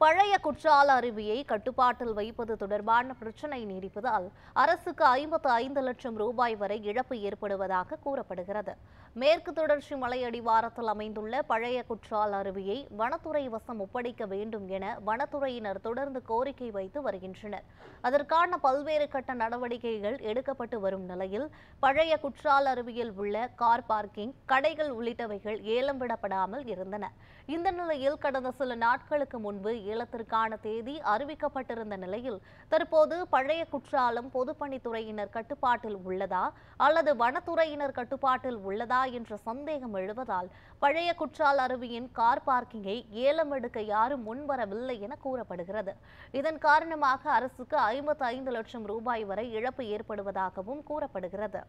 பழைய குற்றால அருவியை கட்டுப்பாட்டில் வைப்பது தொடர்பான பிரச்சினை நீடிப்பதால் அரசுக்கு 55 லட்சம் ரூபாய் வரை இழப்பு ஏற்படுவதாக கூறப்படுகிறது. மேற்கு தொடர்ச்சி மலை அடிவாரத்தில் அமைந்துள்ள பழைய குற்றால அருவியை வனத்துறை வசம் ஒப்படைக்க வேண்டும் என வனத்துறையினர் தொடர்ந்து கோரிக்கை வைத்து வருகின்றனர். அதற்கான பல்வேறு கட்ட நடவடிக்கைகள் எடுக்கப்பட்டு வரும் நிலையில் பழைய குற்றால அருவியில் உள்ள கார் பார்க்கிங், கடைகள் உள்ளிட்டவைகள் ஏலம் விடப்படாமல் இருந்தன. இந்த நிலையில் கடந்த சில நாட்களுக்கு முன்பு ஏலத்திற்கான தேதி அறிவிக்கப்பட்டிருந்த நிலையில் தற்போது பழைய குற்றாலம் பொதுப்பணித்துறையினர் கட்டுப்பாட்டில் உள்ளதா அல்லது வனத்துறையினர் கட்டுப்பாட்டில் உள்ளதா என்ற சந்தேகம் எழுவதால் பழைய குற்றால அருவியின் கார் பார்க்கிங்கை ஏலம் எடுக்க யாரும் முன்வரவில்லை என கூறப்படுகிறது. இதன் காரணமாக அரசுக்கு 55 லட்சம் ரூபாய் வரை இழப்பு ஏற்படுவதாகவும் கூறப்படுகிறது.